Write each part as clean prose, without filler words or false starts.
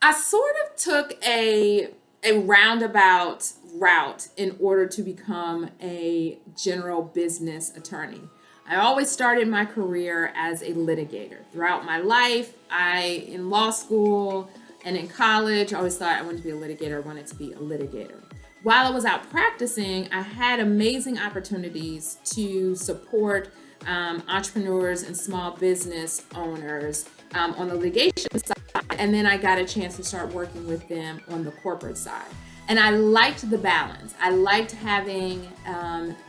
I sort of took a roundabout route in order to become a general business attorney. I always started my career as a litigator. Throughout my life, in law school and in college, I always thought I wanted to be a litigator, I wanted to be a litigator. While I was out practicing, I had amazing opportunities to support entrepreneurs and small business owners on the litigation side. And then I got a chance to start working with them on the corporate side. And I liked the balance. I liked having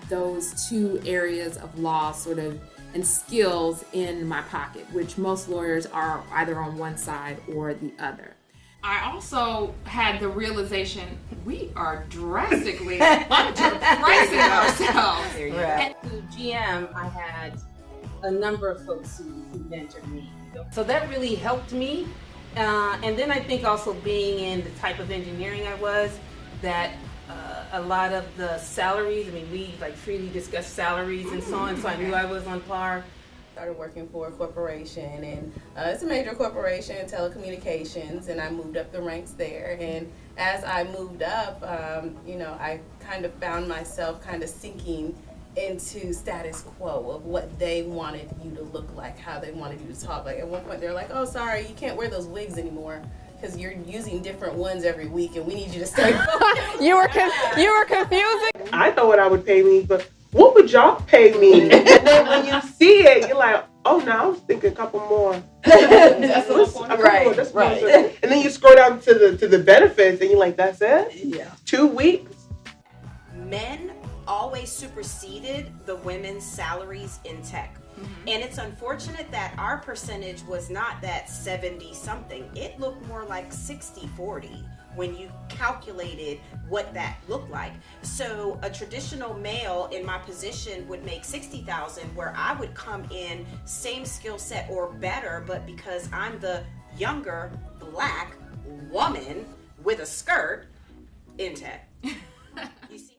those two areas of law sort of and skills in my pocket, which most lawyers are either on one side or the other. I also had the realization we are drastically underpricing ourselves. Right. At the GM, I had a number of folks who mentored me. So that really helped me. And then I think also being in the type of engineering I was, that a lot of the salaries, I mean, we like freely discussed salaries and so on, so I knew I was on par. Started working for a corporation, and it's a major corporation, telecommunications, and I moved up the ranks there. And as I moved up, I kind of found myself kind of sinking into status quo of what they wanted you to look like, how they wanted you to talk. Like at one point they're like, oh, sorry, you can't wear those wigs anymore because you're using different ones every week and we need you to stay focused. You were confusing? I know what I would pay me, but what would y'all pay me? And then when you see it, you're like, oh no, I was thinking a couple more. Right. And then you scroll down to the benefits and you're like, that's it? Yeah. 2 weeks? Men always superseded the women's salaries in tech. And it's unfortunate that our percentage was not that 70 something. It looked more like 60-40 when you calculated what that looked like. So a traditional male in my position would make 60,000, where I would come in same skill set or better, but because I'm the younger black woman with a skirt in tech. You see?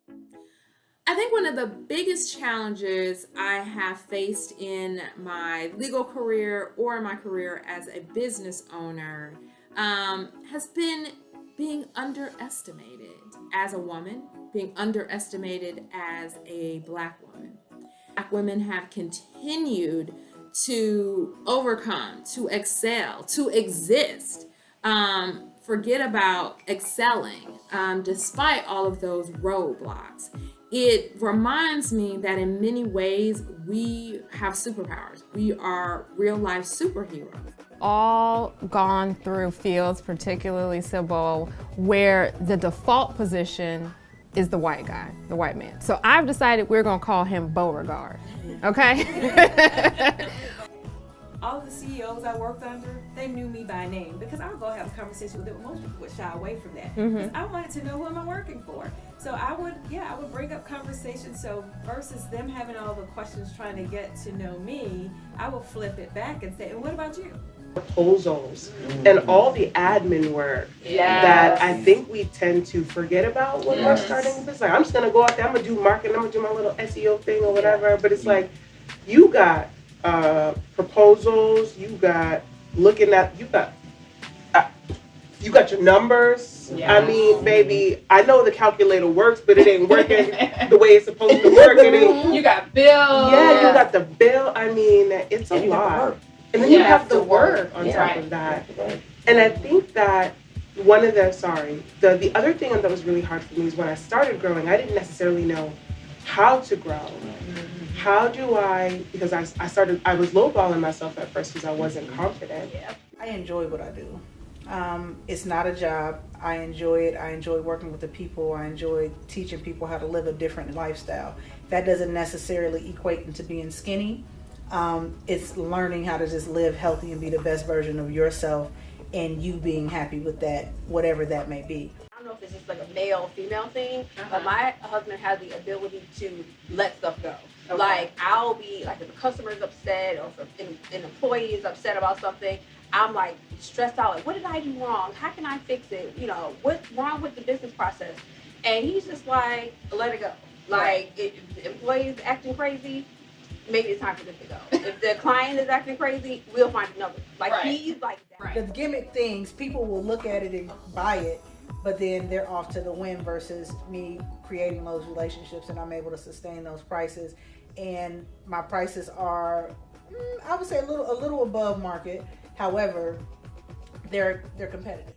I think one of the biggest challenges I have faced in my legal career or in my career as a business owner has been being underestimated as a woman, being underestimated as a Black woman. Black women have continued to overcome, to excel, to exist. Forget about excelling despite all of those roadblocks. It reminds me that in many ways we have superpowers. We are real life superheroes. All gone through fields, particularly civil, where the default position is the white guy, the white man. So I've decided we're gonna call him Beauregard, okay? All of the CEOs I worked under, they knew me by name because I would go have a conversation with them. Most people would shy away from that because I wanted to know who am I working for. So I would bring up conversations. So versus them having all the questions trying to get to know me, I would flip it back and say, and what about you? Proposals and all the admin work that I think we tend to forget about when we're starting this. Like, I'm just gonna go out there, I'm gonna do marketing, I'm gonna do my little SEO thing or whatever. But it's like, you got proposals, you got your numbers. I mean, baby, I know the calculator works, but it ain't working the way it's supposed to work. You got bills. Yeah, you got the bill. I mean, it's a lot. And then you have the work on top of that. And I think that the other thing that was really hard for me is when I started growing, I didn't necessarily know how to grow. How do because I was lowballing myself at first because I wasn't confident. I enjoy what I do. It's not a job. I enjoy it. I enjoy working with the people. I enjoy teaching people how to live a different lifestyle. That doesn't necessarily equate into being skinny. It's learning how to just live healthy and be the best version of yourself and you being happy with that, whatever that may be. I don't know if it's just like a male-female thing, but my husband has the ability to let stuff go. Okay. Like, I'll be, like, if a customer's upset or if an employee is upset about something, I'm, like, stressed out. Like, what did I do wrong? How can I fix it? You know, what's wrong with the business process? And he's just like, let it go. Like, if the employee's acting crazy, maybe it's time for this to go. If the client is acting crazy, we'll find another. Like he's like that. The gimmick things, people will look at it and buy it, but then they're off to the win versus me creating those relationships, and I'm able to sustain those prices. And my prices are, I would say, a little above market. However, they're competitive.